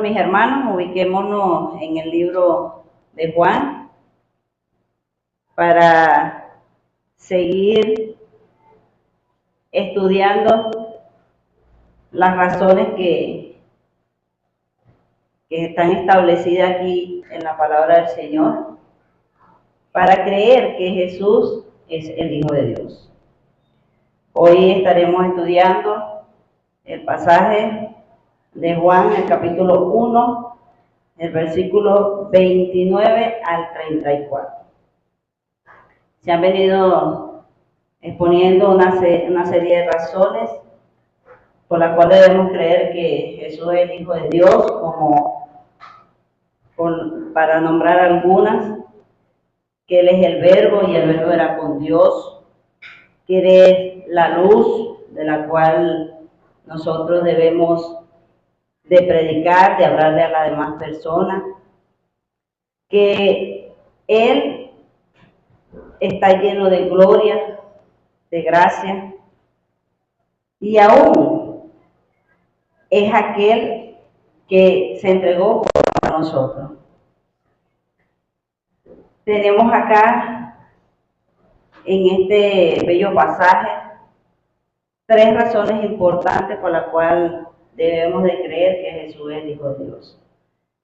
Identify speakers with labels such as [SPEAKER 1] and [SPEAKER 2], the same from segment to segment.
[SPEAKER 1] mis hermanos, ubiquémonos en el libro de Juan para seguir estudiando las razones que están establecidas aquí en la palabra del Señor para creer que Jesús es el Hijo de Dios. Hoy estaremos estudiando el pasaje de Juan, el capítulo 1, el versículo 29 al 34. Se han venido exponiendo una serie de razones por las cuales debemos creer que Jesús es el Hijo de Dios, para nombrar algunas, que Él es el Verbo y el Verbo era con Dios, que Él es la luz de la cual nosotros debemos de predicar, de hablarle a las demás personas, que Él está lleno de gloria, de gracia, y aún es aquel que se entregó por nosotros. Tenemos acá, en este bello pasaje, 3 razones importantes por las cuales debemos de creer que Jesús es el Hijo de Dios.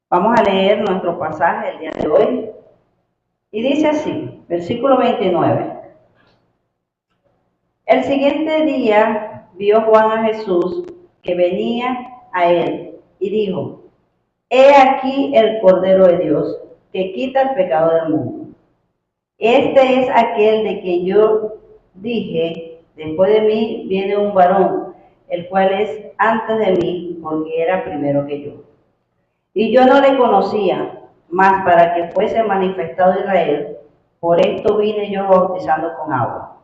[SPEAKER 1] Vamos a leer nuestro pasaje el día de hoy. Y dice así, versículo 29. El siguiente día vio Juan a Jesús que venía a él y dijo: He aquí el Cordero de Dios que quita el pecado del mundo. Este es aquel de que yo dije: después de mí viene un varón, el cual es antes de mí, porque era primero que yo. Y yo no le conocía, mas para que fuese manifestado Israel, por esto vine yo bautizando con agua.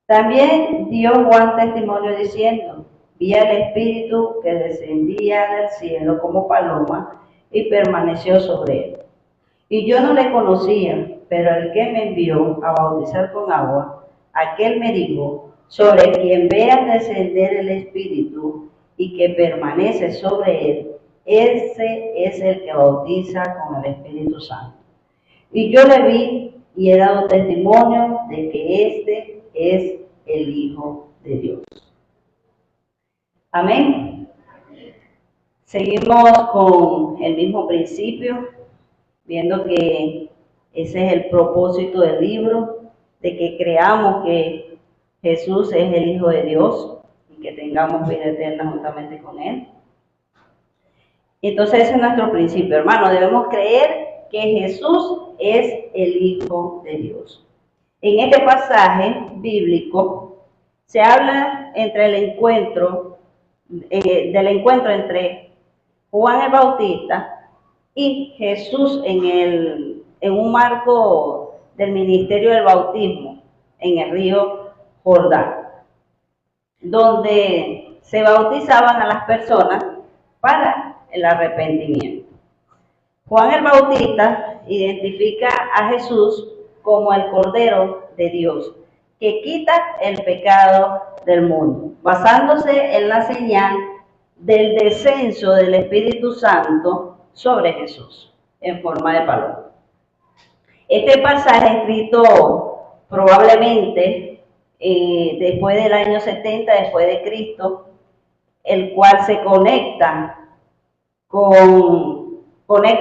[SPEAKER 1] También dio Juan testimonio diciendo: vi al Espíritu que descendía del cielo como paloma y permaneció sobre él. Y yo no le conocía, pero el que me envió a bautizar con agua, aquel me dijo: sobre quien veas descender el Espíritu y que permanece sobre él, ese es el que bautiza con el Espíritu Santo. Y yo le vi y he dado testimonio de que este es el Hijo de Dios. Amén. Seguimos con el mismo principio, viendo que ese es el propósito del libro, de que creamos que Jesús es el Hijo de Dios y que tengamos vida eterna juntamente con Él. Entonces ese es nuestro principio, hermano. Debemos creer que Jesús es el Hijo de Dios. En este pasaje bíblico se habla del encuentro entre Juan el Bautista y Jesús en un marco del ministerio del bautismo en el río Jordán, donde se bautizaban a las personas para el arrepentimiento. Juan el Bautista identifica a Jesús como el Cordero de Dios, que quita el pecado del mundo, basándose en la señal del descenso del Espíritu Santo sobre Jesús, en forma de paloma. Este pasaje, escrito probablemente después del año 70 después de Cristo, el cual se conecta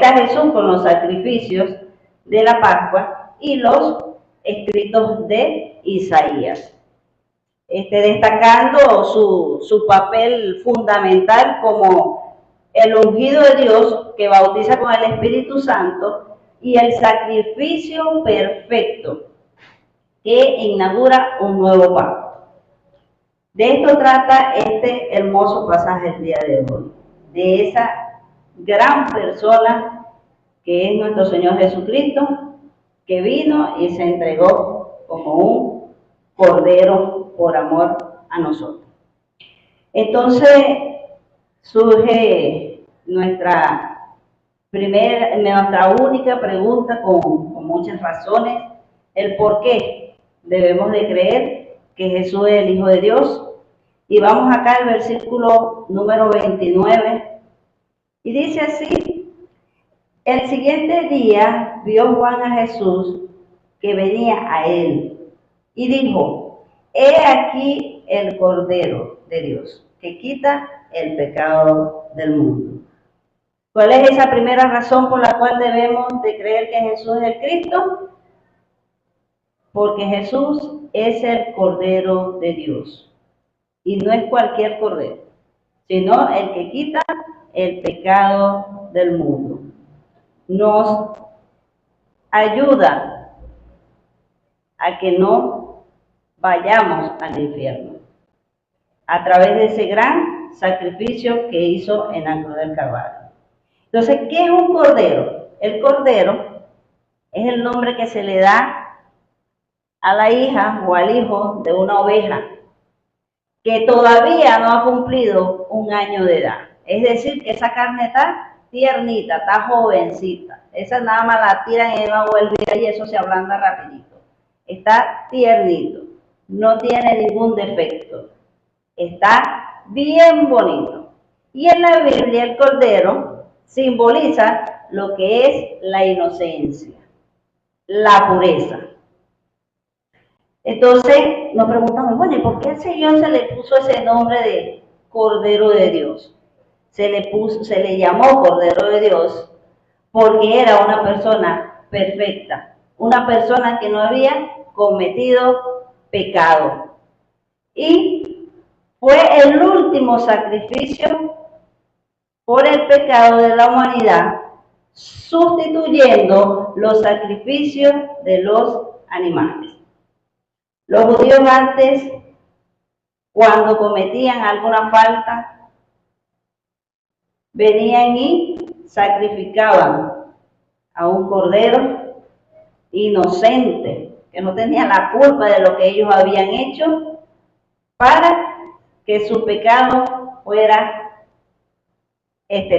[SPEAKER 1] a Jesús con los sacrificios de la Pascua y los escritos de Isaías, destacando su papel fundamental como el ungido de Dios que bautiza con el Espíritu Santo y el sacrificio perfecto que inaugura un nuevo pacto. De esto trata este hermoso pasaje el día de hoy, de esa gran persona que es nuestro Señor Jesucristo, que vino y se entregó como un cordero por amor a nosotros. Entonces surge nuestra única pregunta con muchas razones, el por qué debemos de creer que Jesús es el Hijo de Dios. Y vamos acá al versículo número 29, Y dice así: el siguiente día vio Juan a Jesús que venía a él y dijo: he aquí el Cordero de Dios que quita el pecado del mundo. ¿Cuál es esa primera razón por la cual debemos de creer que Jesús es el Cristo? Porque Jesús es el Cordero de Dios. Y no es cualquier cordero, sino el que quita el pecado del mundo. Nos ayuda a que no vayamos al infierno a través de ese gran sacrificio que hizo en la cruz del Calvario. Entonces, ¿qué es un cordero? El cordero es el nombre que se le da a la hija o al hijo de una oveja que todavía no ha cumplido un año de edad. Es decir, que esa carne está tiernita, está jovencita. Esa nada más la tiran y no vuelve y eso se ablanda rapidito. Está tiernito, no tiene ningún defecto. Está bien bonito. Y en la Biblia el cordero simboliza lo que es la inocencia, la pureza. Entonces nos preguntamos, bueno, ¿y por qué al Señor se le puso ese nombre de Cordero de Dios? Se le llamó Cordero de Dios porque era una persona perfecta, una persona que no había cometido pecado. Y fue el último sacrificio por el pecado de la humanidad, sustituyendo los sacrificios de los animales. Los judíos antes, cuando cometían alguna falta, venían y sacrificaban a un cordero inocente, que no tenía la culpa de lo que ellos habían hecho, para que su pecado fuera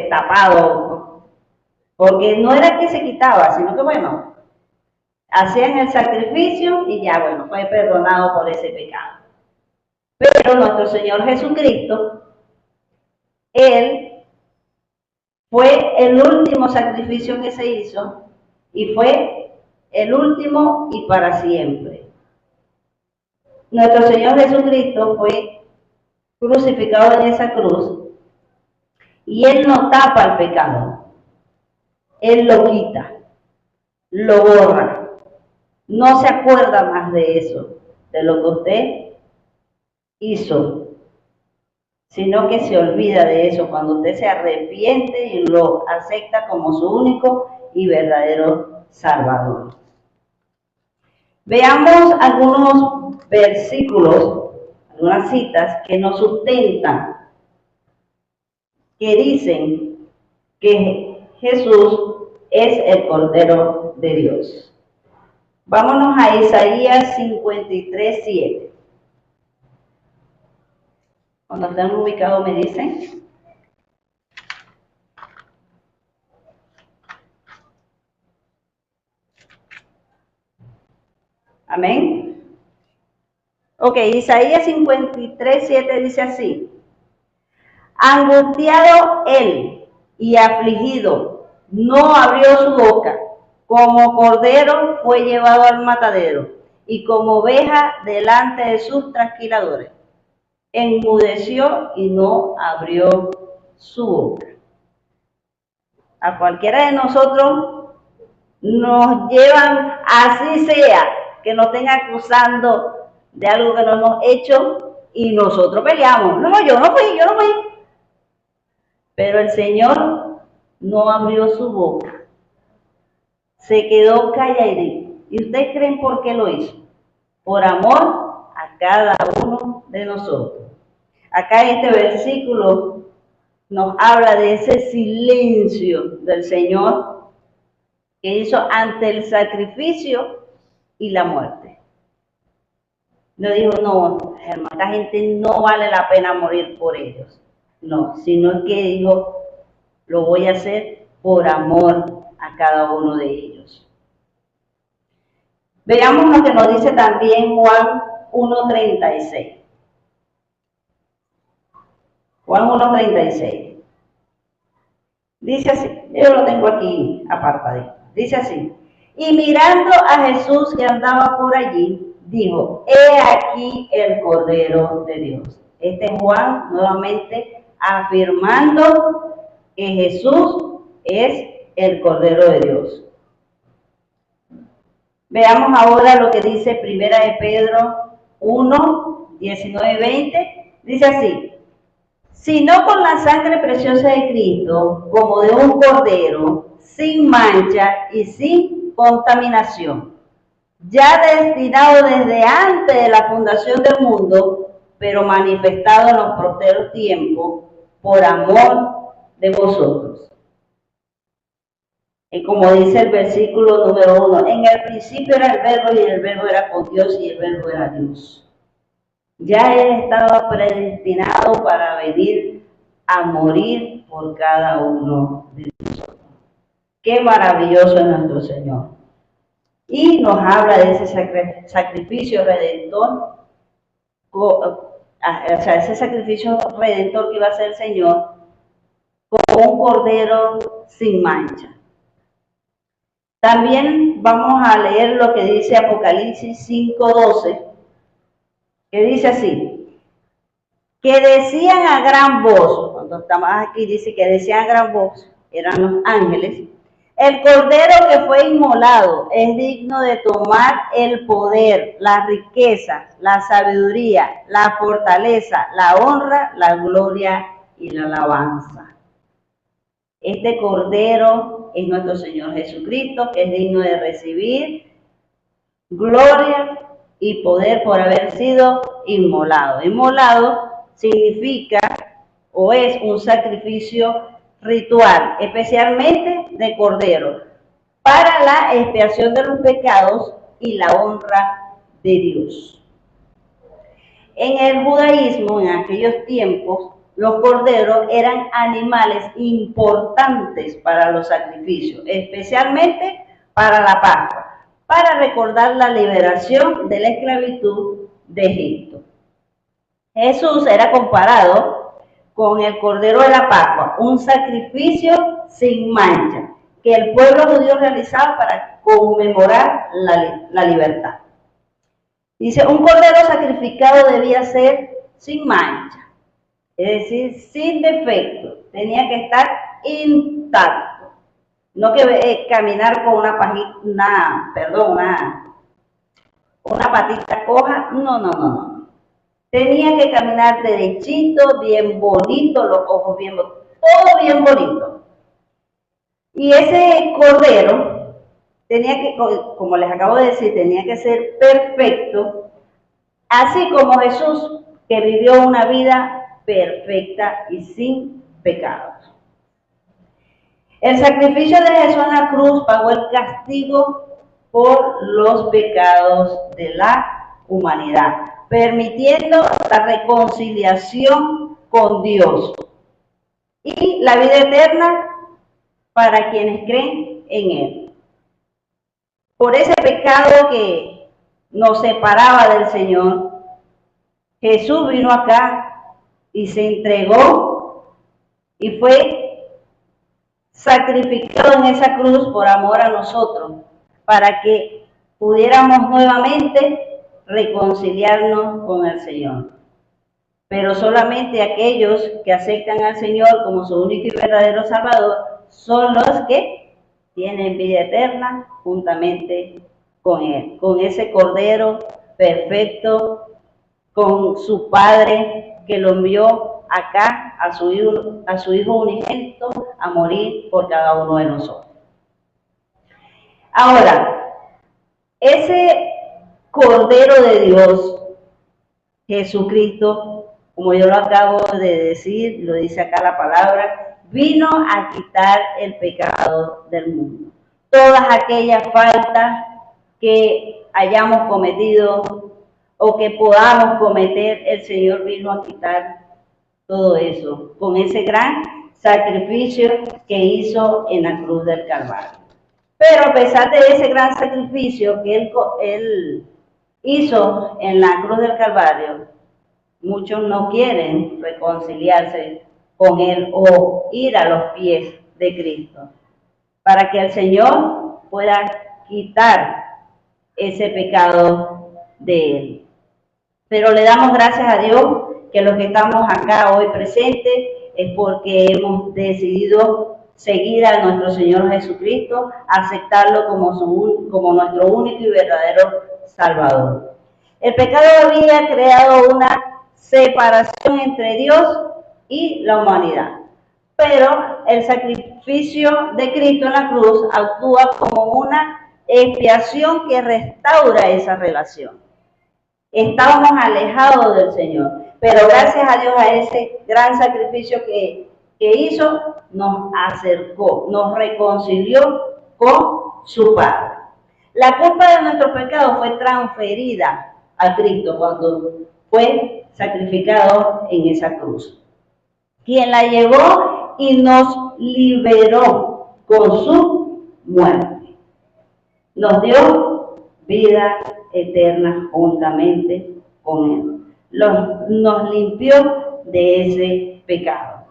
[SPEAKER 1] tapado. Porque no era que se quitaba, sino que bueno, hacían el sacrificio y ya bueno, fue perdonado por ese pecado. Pero nuestro Señor Jesucristo, Él fue el último sacrificio que se hizo y fue el último y para siempre. Nuestro Señor Jesucristo fue crucificado en esa cruz y Él no tapa el pecado, Él lo quita, lo borra, no se acuerda más de eso, de lo que usted hizo, sino que se olvida de eso cuando usted se arrepiente y lo acepta como su único y verdadero Salvador. Veamos algunos versículos, algunas citas que nos sustentan, que dicen que Jesús es el Cordero de Dios. Vámonos a Isaías 53:7. Cuando estén ubicados me dicen. Amén. Ok, Isaías 53:7 dice así: angustiado él y afligido, no abrió su boca, como cordero fue llevado al matadero, y como oveja delante de sus trasquiladores. Enmudeció y no abrió su boca. A cualquiera de nosotros nos llevan, así sea, que nos estén acusando de algo que no hemos hecho y nosotros peleamos. No, yo no fui. Pero el Señor no abrió su boca, se quedó calladito. ¿Y ustedes creen por qué lo hizo? Por amor a cada uno de nosotros. Acá en este versículo nos habla de ese silencio del Señor que hizo ante el sacrificio y la muerte. No dijo, no, hermano, esta gente no vale la pena morir por ellos. No, sino que dijo, lo voy a hacer por amor a cada uno de ellos. Veamos lo que nos dice también Juan 1:36. Juan 1:36. Dice así, yo lo tengo aquí apartadito. Dice así, y mirando a Jesús que andaba por allí, dijo, he aquí el Cordero de Dios. Este es Juan nuevamente afirmando que Jesús es el Cordero de Dios. Veamos ahora lo que dice Primera de Pedro 1, 19 y 20. Dice así, sino con la sangre preciosa de Cristo, como de un cordero, sin mancha y sin contaminación, ya destinado desde antes de la fundación del mundo, pero manifestado en los posteros tiempos, por amor de vosotros. Y como dice el versículo número 1, en el principio era el verbo y el verbo era con Dios y el verbo era Dios. Ya Él estaba predestinado para venir a morir por cada uno de nosotros. Qué maravilloso es nuestro Señor. Y nos habla de ese sacrificio redentor, o sea, ese sacrificio redentor que iba a hacer el Señor como un cordero sin mancha. También vamos a leer lo que dice Apocalipsis 5:12, que dice así, que decían a gran voz, cuando estamos aquí dice que decían a gran voz, eran los ángeles, el cordero que fue inmolado es digno de tomar el poder, la riqueza, la sabiduría, la fortaleza, la honra, la gloria y la alabanza. Este cordero es nuestro Señor Jesucristo, que es digno de recibir gloria y poder por haber sido inmolado. Inmolado significa o es un sacrificio ritual, especialmente de cordero, para la expiación de los pecados y la honra de Dios. En el judaísmo, en aquellos tiempos, los corderos eran animales importantes para los sacrificios, especialmente para la Pascua, para recordar la liberación de la esclavitud de Egipto. Jesús era comparado con el Cordero de la Pascua, un sacrificio sin mancha que el pueblo judío realizaba para conmemorar la libertad. Dice, un cordero sacrificado debía ser sin mancha, es decir, sin defecto, tenía que estar intacto, no que caminar con una patita coja, no. Tenía que caminar derechito, bien bonito, los ojos bien bonitos, todo bien bonito. Y ese cordero tenía que, como les acabo de decir, tenía que ser perfecto, así como Jesús, que vivió una vida perfecta y sin pecados. El sacrificio de Jesús en la cruz pagó el castigo por los pecados de la humanidad, permitiendo la reconciliación con Dios y la vida eterna para quienes creen en Él. Por ese pecado que nos separaba del Señor, Jesús vino acá y se entregó y fue sacrificado en esa cruz por amor a nosotros, para que pudiéramos nuevamente reconciliarnos con el Señor. Pero solamente aquellos que aceptan al Señor como su único y verdadero Salvador son los que tienen vida eterna juntamente con Él, con ese Cordero perfecto, con su Padre que lo envió acá a su hijo unigénito a morir por cada uno de nosotros. Ahora, ese Cordero de Dios, Jesucristo, como yo lo acabo de decir, lo dice acá la palabra, vino a quitar el pecado del mundo. Todas aquellas faltas que hayamos cometido o que podamos cometer, el Señor vino a quitar todo eso con ese gran sacrificio que hizo en la cruz del Calvario. Pero a pesar de ese gran sacrificio que él hizo en la cruz del Calvario, muchos no quieren reconciliarse con Él o ir a los pies de Cristo, para que el Señor pueda quitar ese pecado de él. Pero le damos gracias a Dios que los que estamos acá hoy presentes es porque hemos decidido seguir a nuestro Señor Jesucristo, aceptarlo como nuestro único y verdadero Salvador. El pecado había creado una separación entre Dios y la humanidad, pero el sacrificio de Cristo en la cruz actúa como una expiación que restaura esa relación. Estábamos alejados del Señor, pero gracias a Dios, a ese gran sacrificio que hizo, nos acercó, nos reconcilió con su Padre. La culpa de nuestro pecado fue transferida a Cristo cuando fue sacrificado en esa cruz, quien la llevó y nos liberó con su muerte. Nos dio vida eterna juntamente con él. Nos limpió de ese pecado.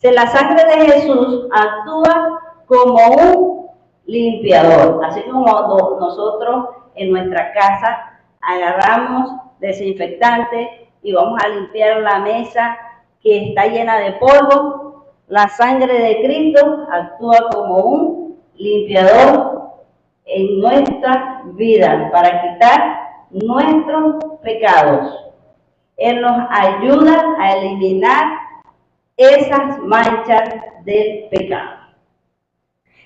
[SPEAKER 1] La sangre de Jesús actúa como un limpiador, así como cuando nosotros en nuestra casa agarramos desinfectante y vamos a limpiar la mesa que está llena de polvo. La sangre de Cristo actúa como un limpiador en nuestra vida para quitar nuestros pecados. Él nos ayuda a eliminar esas manchas del pecado.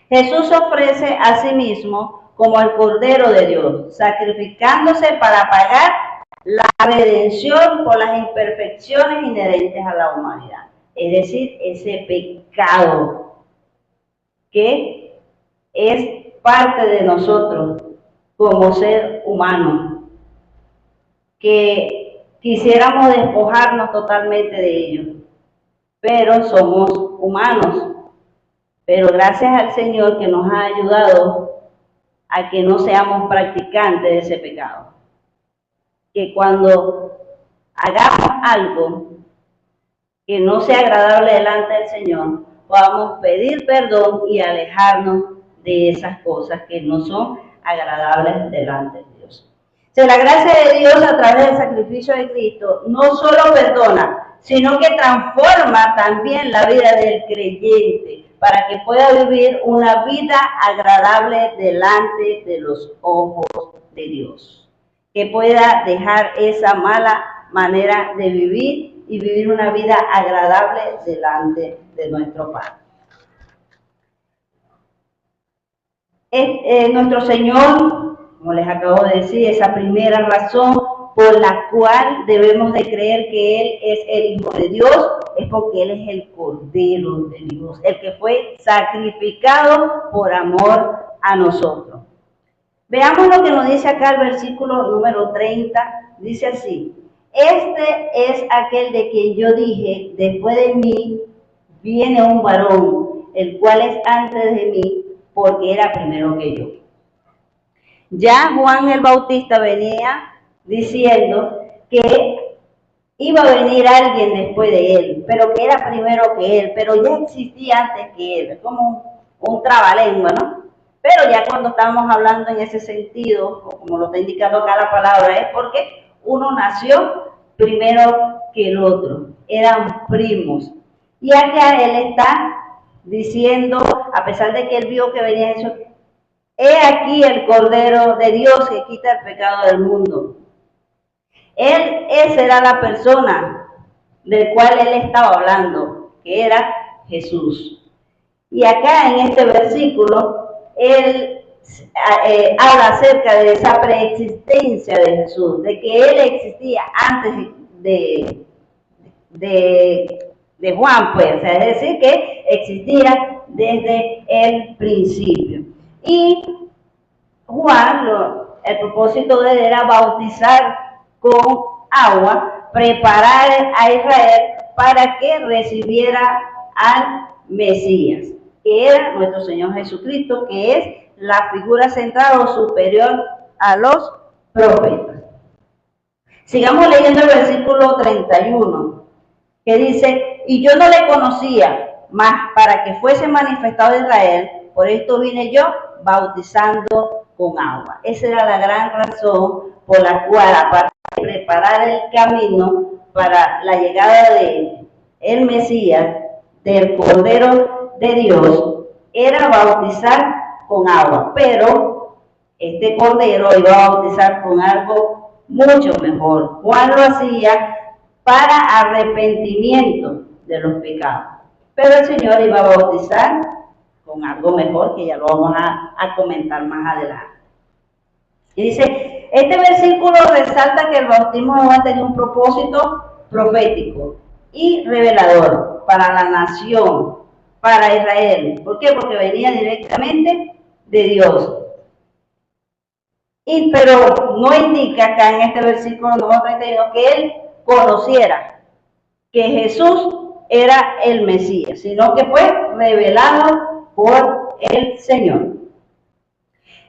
[SPEAKER 1] Jesús se ofrece a sí mismo como el Cordero de Dios, sacrificándose para pagar la redención por las imperfecciones inherentes a la humanidad. Es decir, ese pecado que es parte de nosotros como ser humano, que quisiéramos despojarnos totalmente de ello, pero somos humanos. Pero gracias al Señor que nos ha ayudado a que no seamos practicantes de ese pecado. Que cuando hagamos algo que no sea agradable delante del Señor, podamos pedir perdón y alejarnos de esas cosas que no son agradables delante de Dios. La gracia de Dios a través del sacrificio de Cristo no solo perdona, sino que transforma también la vida del creyente para que pueda vivir una vida agradable delante de los ojos de Dios. Que pueda dejar esa mala manera de vivir y vivir una vida agradable delante de nuestro Padre. Nuestro Señor, como les acabo de decir, esa primera razón por la cual debemos de creer que Él es el Hijo de Dios, es porque Él es el Cordero de Dios, el que fue sacrificado por amor a nosotros. Veamos lo que nos dice acá el versículo número 30, dice así: este es aquel de quien yo dije, después de mí viene un varón, el cual es antes de mí, porque era primero que yo. Ya Juan el Bautista venía diciendo que iba a venir alguien después de él, pero que era primero que él, pero ya existía antes que él, como un trabalengua, ¿no? Pero ya cuando estamos hablando en ese sentido, como lo está indicando acá la palabra, es porque uno nació primero que el otro, eran primos. Y acá él está diciendo, a pesar de que él vio que venía eso, he aquí el Cordero de Dios que quita el pecado del mundo. Esa era la persona del cual él estaba hablando, que era Jesús. Y acá en este versículo, él habla acerca de esa preexistencia de Jesús, de que él existía antes de Juan, pues, o sea, es decir, que existía desde el principio. Y Juan, el propósito de él era bautizar con agua, preparar a Israel para que recibiera al Mesías, que era nuestro Señor Jesucristo, que es la figura central o superior a los profetas. Sigamos leyendo el versículo 31, que dice: y yo no le conocía, mas para que fuese manifestado Israel, por esto vine yo bautizando con agua. Esa era la gran razón por la cual, aparte de preparar el camino para la llegada de el Mesías, del Cordero de Dios, era bautizar con agua. Pero este Cordero iba a bautizar con algo mucho mejor. Juan lo hacía para arrepentimiento de los pecados. Pero el Señor iba a bautizar con algo mejor, que ya lo vamos a comentar más adelante. Y dice, este versículo resalta que el bautismo de Juan tenía un propósito profético y revelador para la nación, para Israel. ¿Por qué? Porque venía directamente de Dios. Pero no indica acá en este versículo número 31 que él conociera que Jesús era el Mesías, sino que fue revelado por el Señor.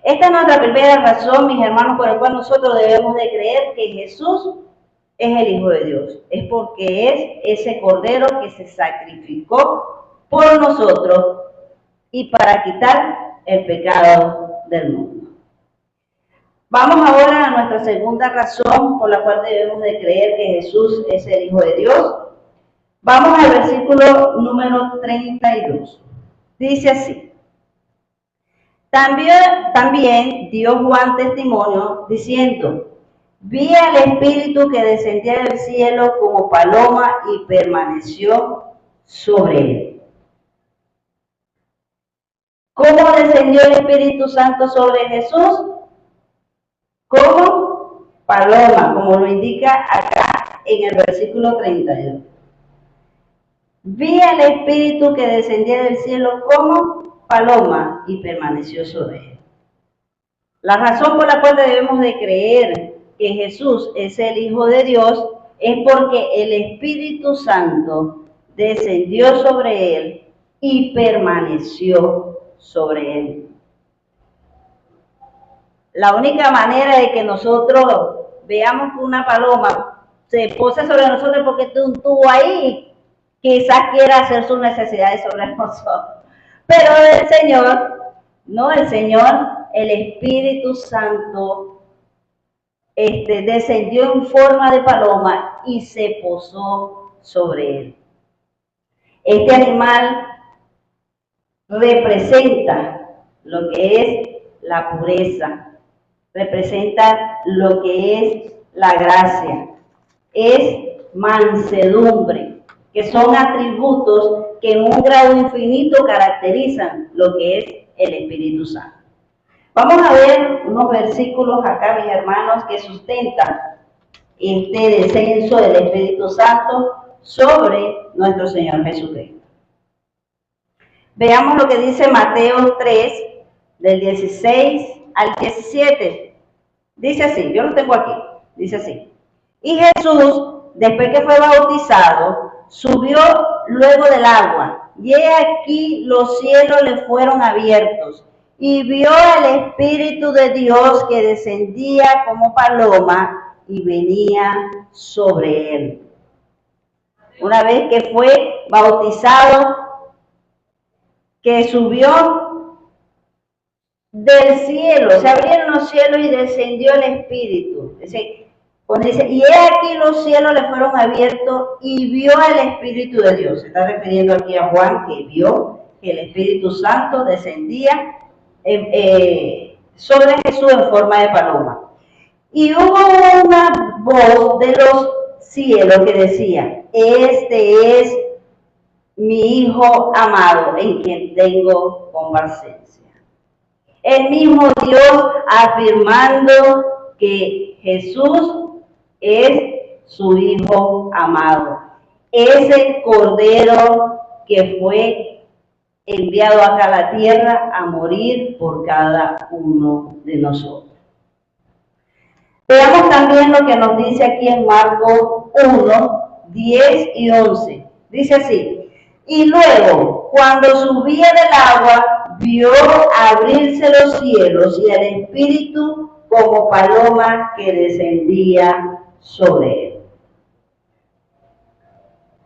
[SPEAKER 1] Esta es nuestra primera razón, mis hermanos, por la cual nosotros debemos de creer que Jesús es el Hijo de Dios. Es porque es ese Cordero que se sacrificó por nosotros y para quitar el pecado del mundo. Vamos ahora a nuestra segunda razón por la cual debemos de creer que Jesús es el Hijo de Dios. Vamos al versículo número 32. Dice así. También dio Juan testimonio diciendo, vi al Espíritu que descendía del cielo como paloma y permaneció sobre él. ¿Cómo descendió el Espíritu Santo sobre Jesús? Como paloma, como lo indica acá en el versículo 32. Vi al Espíritu que descendía del cielo como paloma y permaneció sobre él. La razón por la cual debemos de creer que Jesús es el Hijo de Dios es porque el Espíritu Santo descendió sobre él y permaneció sobre él. La única manera de que nosotros veamos que una paloma se posa sobre nosotros es porque estuvo ahí, quizás quiera hacer sus necesidades sobre nosotros. Pero el Señor, no, el Señor, el Espíritu Santo, descendió en forma de paloma y se posó sobre él. Este animal representa lo que es la pureza, representa lo que es la gracia, es mansedumbre, que son atributos que en un grado infinito caracterizan lo que es el Espíritu Santo. Vamos a ver unos versículos acá, mis hermanos, que sustentan este descenso del Espíritu Santo sobre nuestro Señor Jesucristo. Veamos lo que dice Mateo 3, del 16 al 17. Dice así, yo lo tengo aquí, dice así. Y Jesús, después que fue bautizado, subió luego del agua, y he aquí los cielos le fueron abiertos, y vio al Espíritu de Dios que descendía como paloma y venía sobre él. Una vez que fue bautizado, que subió del cielo, se abrieron los cielos y descendió el Espíritu. Cuando dice, y he aquí los cielos le fueron abiertos y vio al Espíritu de Dios. Se está refiriendo aquí a Juan, que vio que el Espíritu Santo descendía sobre Jesús en forma de paloma. Y hubo una voz de los cielos que decía, este es mi Hijo amado, en quien tengo complacencia. El mismo Dios afirmando que Jesús es su Hijo amado, ese Cordero que fue enviado acá a la tierra a morir por cada uno de nosotros. Veamos también lo que nos dice aquí en Marcos 1, 10 y 11. Dice así, y luego, cuando subía del agua, vio abrirse los cielos y el Espíritu como paloma que descendía sobre él.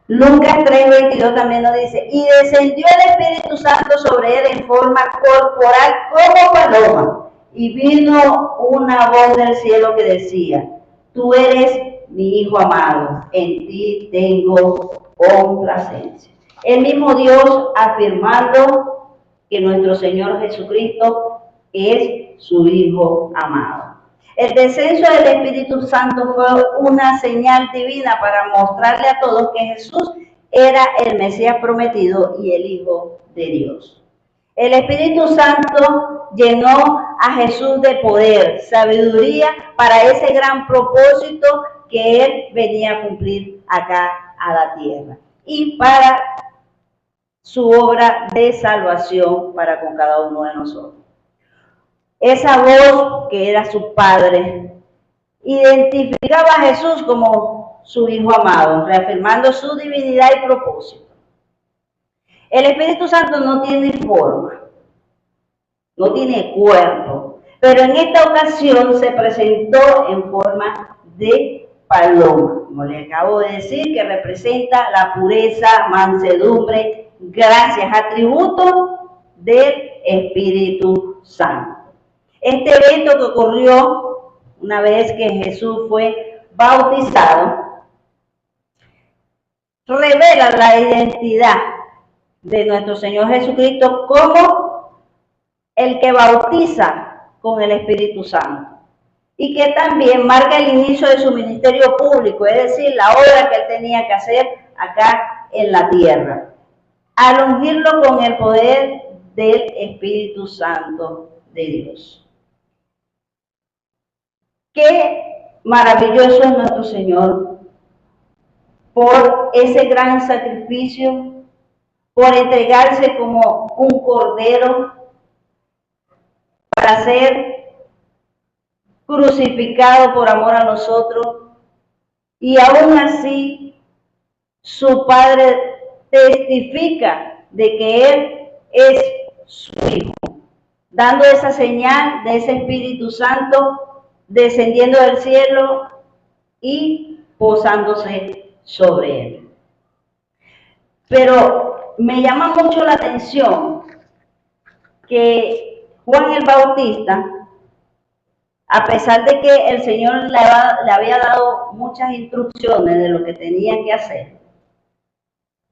[SPEAKER 1] Lucas 3:22 también nos dice, y descendió el Espíritu Santo sobre él en forma corporal como paloma, y vino una voz del cielo que decía, tú eres mi Hijo amado, en ti tengo complacencia. El mismo Dios afirmando que nuestro Señor Jesucristo es su Hijo amado. El descenso del Espíritu Santo fue una señal divina para mostrarle a todos que Jesús era el Mesías prometido y el Hijo de Dios. El Espíritu Santo llenó a Jesús de poder, sabiduría para ese gran propósito que él venía a cumplir acá a la tierra y para su obra de salvación para con cada uno de nosotros. Esa voz que era su Padre identificaba a Jesús como su Hijo amado, reafirmando su divinidad y propósito. El Espíritu Santo no tiene forma, no tiene cuerpo, pero en esta ocasión se presentó en forma de paloma, como le acabo de decir, que representa la pureza, mansedumbre, gracias, atributo del Espíritu Santo. Este evento que ocurrió una vez que Jesús fue bautizado, revela la identidad de nuestro Señor Jesucristo como el que bautiza con el Espíritu Santo y que también marca el inicio de su ministerio público, es decir, la obra que él tenía que hacer acá en la tierra, al ungirlo con el poder del Espíritu Santo de Dios. Qué maravilloso es nuestro Señor por ese gran sacrificio, por entregarse como un cordero para ser crucificado por amor a nosotros, y aún así su Padre testifica de que Él es su Hijo, dando esa señal de ese Espíritu Santo descendiendo del cielo y posándose sobre él. Pero me llama mucho la atención que Juan el Bautista, a pesar de que el Señor le había dado muchas instrucciones de lo que tenía que hacer,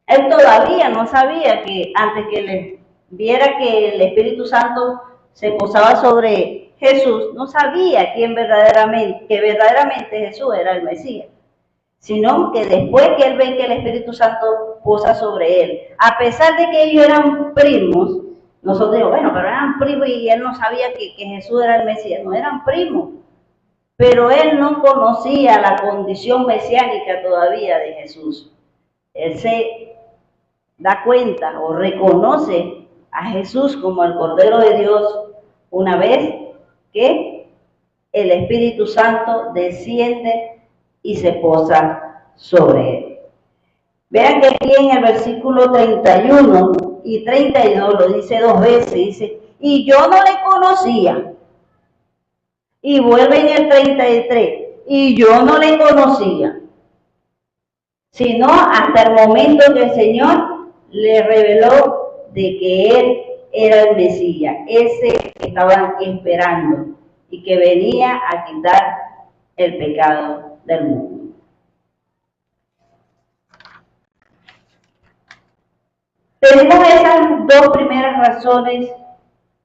[SPEAKER 1] él todavía no sabía que antes que le viera que el Espíritu Santo se posaba sobre Jesús, no sabía que verdaderamente Jesús era el Mesías, sino que después que él ve que el Espíritu Santo posa sobre él, a pesar de que ellos eran primos, nosotros digo, bueno, pero eran primos y él no sabía que Jesús era el Mesías, no eran primos, pero él no conocía la condición mesiánica todavía de Jesús. Él se da cuenta o reconoce a Jesús como el Cordero de Dios una vez que el Espíritu Santo desciende y se posa sobre él. Vean que aquí en el versículo 31 y 32 lo dice dos veces, dice, y yo no le conocía. Y vuelve en el 33, y yo no le conocía, sino hasta el momento que el Señor le reveló de que él era el Mesías, ese que estaban esperando y que venía a quitar el pecado del mundo. Tenemos esas dos primeras razones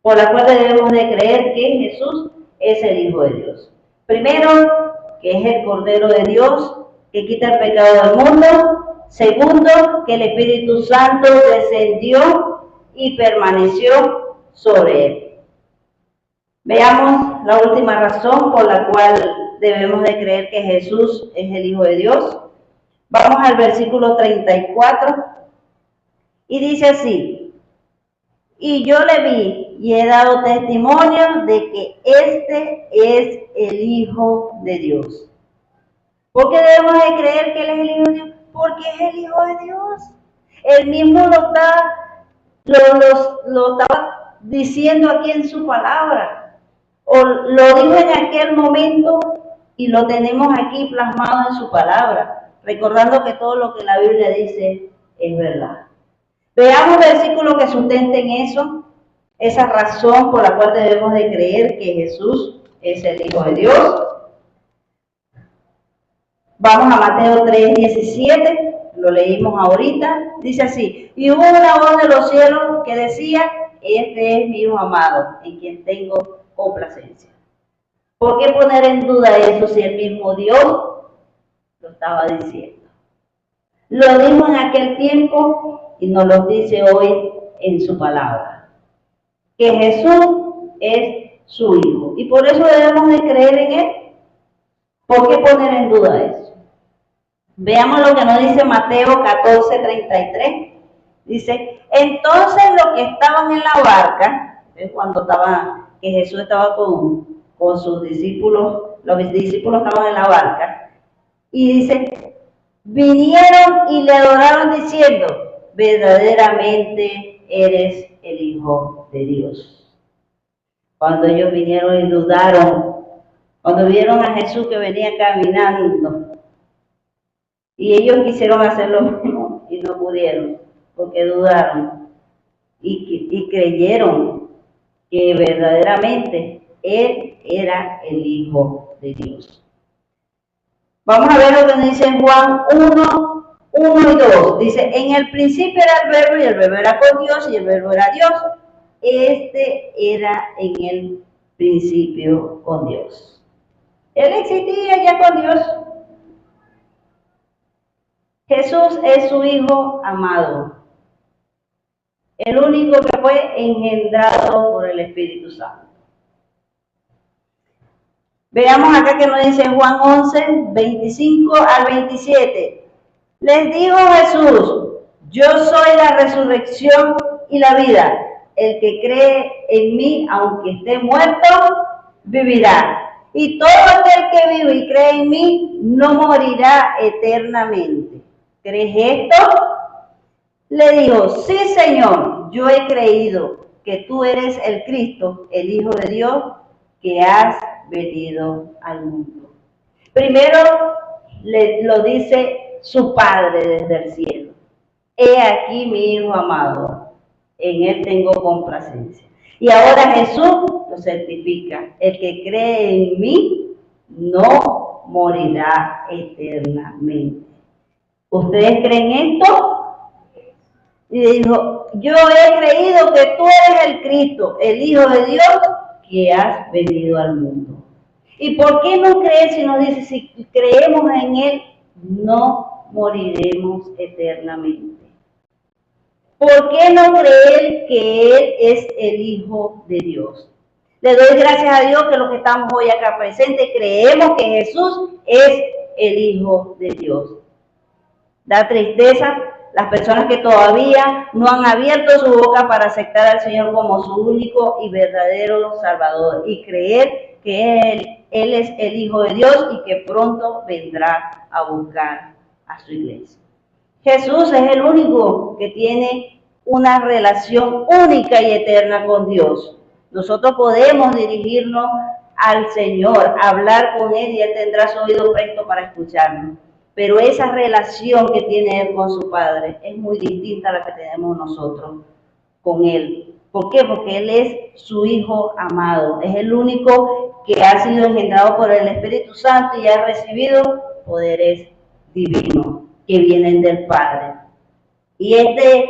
[SPEAKER 1] por las cuales debemos de creer que Jesús es el Hijo de Dios. Primero, que es el Cordero de Dios que quita el pecado del mundo. Segundo, que el Espíritu Santo descendió y permaneció sobre él. Veamos la última razón por la cual debemos de creer que Jesús es el Hijo de Dios. Vamos al versículo 34 y dice así, y yo le vi y he dado testimonio de que este es el Hijo de Dios. ¿Por qué debemos de creer que Él es el Hijo de Dios? Porque es el Hijo de Dios. Él mismo lo estaba diciendo aquí en su palabra. O lo dijo en aquel momento y lo tenemos aquí plasmado en su palabra. recordando que todo lo que la Biblia dice es verdad. Veamos versículos que sustenten eso, esa razón por la cual debemos de creer que Jesús es el Hijo de Dios. Vamos a Mateo 3:17, lo leímos ahorita, dice así: y hubo una voz de los cielos que decía, este es mi Hijo amado, en quien tengo complacencia. ¿Por qué poner en duda eso si el mismo Dios lo estaba diciendo? Lo dijo en aquel tiempo y nos lo dice hoy en su palabra, que Jesús es su Hijo, y por eso debemos de creer en Él. ¿Por qué poner en duda eso? Veamos lo que nos dice Mateo 14:33. Dice, entonces los que estaban en la barca, que Jesús estaba con sus discípulos, los discípulos estaban en la barca, y dice, vinieron y le adoraron diciendo, verdaderamente eres el Hijo de Dios. Cuando ellos vinieron y dudaron, cuando vieron a Jesús que venía caminando, y ellos quisieron hacer lo mismo y no pudieron, porque dudaron y creyeron que verdaderamente Él era el Hijo de Dios. Vamos a ver lo que dice en Juan 1 y 2. Dice, en el principio era el verbo, y el verbo era con Dios, y el verbo era Dios. Este era en el principio con Dios. Él existía ya con Dios. Jesús es su Hijo amado, el único que fue engendrado por el Espíritu Santo. Veamos acá que nos dice Juan 11:25-27. Les dijo Jesús, yo soy la resurrección y la vida. El que cree en mí, aunque esté muerto, vivirá. Y todo aquel que vive y cree en mí, no morirá eternamente. ¿Crees esto? Le dijo, sí, Señor, yo he creído que tú eres el Cristo, el Hijo de Dios, que has venido al mundo. Primero lo dice su Padre desde el cielo. He aquí mi Hijo amado, en él tengo complacencia. Y ahora Jesús lo certifica, el que cree en mí no morirá eternamente. ¿Ustedes creen esto? Y dijo, yo he creído que tú eres el Cristo, el Hijo de Dios, que has venido al mundo. ¿Y por qué no creer si nos dice, si creemos en Él, no moriremos eternamente? ¿Por qué no creer que Él es el Hijo de Dios? Le doy gracias a Dios que los que estamos hoy acá presentes creemos que Jesús es el Hijo de Dios. Da tristeza las personas que todavía no han abierto su boca para aceptar al Señor como su único y verdadero Salvador y creer que Él es el Hijo de Dios y que pronto vendrá a buscar a su iglesia. Jesús es el único que tiene una relación única y eterna con Dios. Nosotros podemos dirigirnos al Señor, hablar con Él y Él tendrá su oído presto para escucharnos. Pero esa relación que tiene Él con su Padre es muy distinta a la que tenemos nosotros con Él. ¿Por qué? Porque Él es su Hijo amado. Es el único que ha sido engendrado por el Espíritu Santo y ha recibido poderes divinos que vienen del Padre. Y este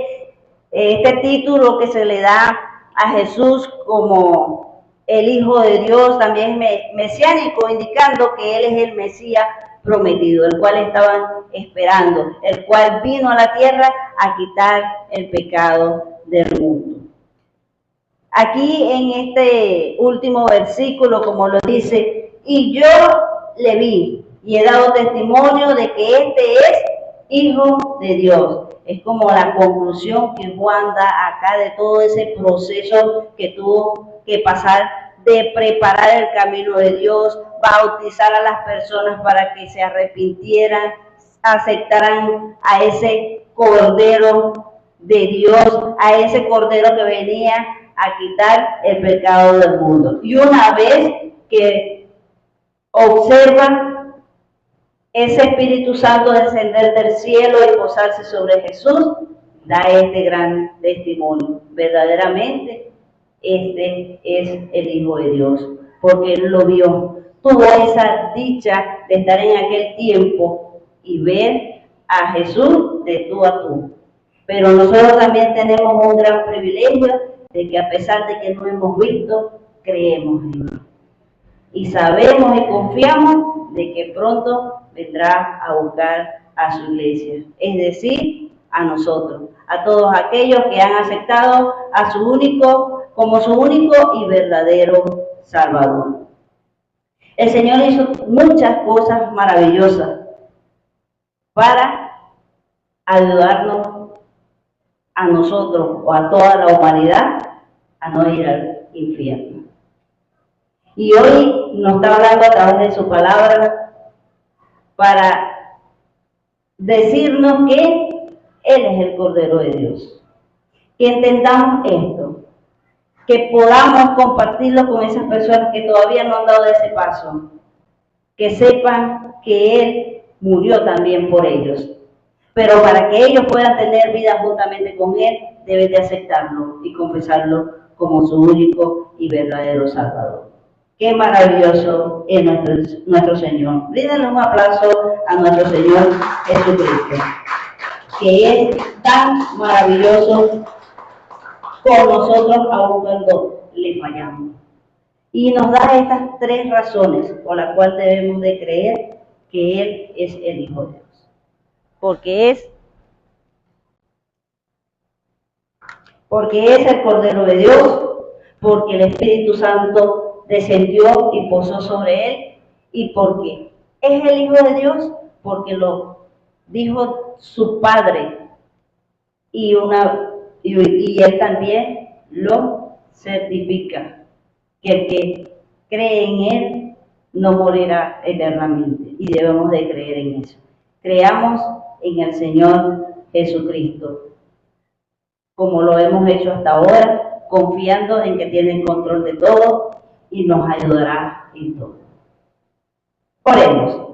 [SPEAKER 1] título que se le da a Jesús como el Hijo de Dios también es mesiánico, indicando que Él es el Mesías prometido, el cual estaban esperando, el cual vino a la tierra a quitar el pecado del mundo. Aquí en este último versículo, como lo dice, y yo le vi y he dado testimonio de que este es Hijo de Dios. Es como la conclusión que Juan da acá de todo ese proceso que tuvo que pasar de preparar el camino de Dios, bautizar a las personas para que se arrepintieran, aceptaran a ese Cordero de Dios, a ese Cordero que venía a quitar el pecado del mundo. Y una vez que observan ese Espíritu Santo descender del cielo y posarse sobre Jesús, da este gran testimonio. Verdaderamente, este es el Hijo de Dios, porque Él lo vio. Tuvo esa dicha de estar en aquel tiempo y ver a Jesús de tú a tú. Pero nosotros también tenemos un gran privilegio de que a pesar de que no hemos visto, creemos en Él. Y sabemos y confiamos de que pronto vendrá a buscar a su iglesia, es decir, a nosotros, a todos aquellos que han aceptado a su único, como su único y verdadero Salvador. El Señor hizo muchas cosas maravillosas para ayudarnos a nosotros o a toda la humanidad a no ir al infierno. Y hoy nos está hablando a través de su palabra para decirnos que Él es el Cordero de Dios. Que entendamos esto, que podamos compartirlo con esas personas que todavía no han dado ese paso, que sepan que Él murió también por ellos. Pero para que ellos puedan tener vida juntamente con Él, deben de aceptarlo y confesarlo como su único y verdadero Salvador. Qué maravilloso es nuestro Señor. Brídenle un aplauso a nuestro Señor Jesucristo, que es tan maravilloso con nosotros aun cuando le fallamos. Y nos da estas tres razones por las cuales debemos de creer que Él es el Hijo de Dios. Porque es el Cordero de Dios, porque el Espíritu Santo descendió y posó sobre Él, y porque es el Hijo de Dios, porque lo dijo su Padre, y Él también lo certifica, que el que cree en Él no morirá eternamente, y debemos de creer en eso. Creamos en el Señor Jesucristo, como lo hemos hecho hasta ahora, confiando en que tiene el control de todo y nos ayudará en todo. Oremos.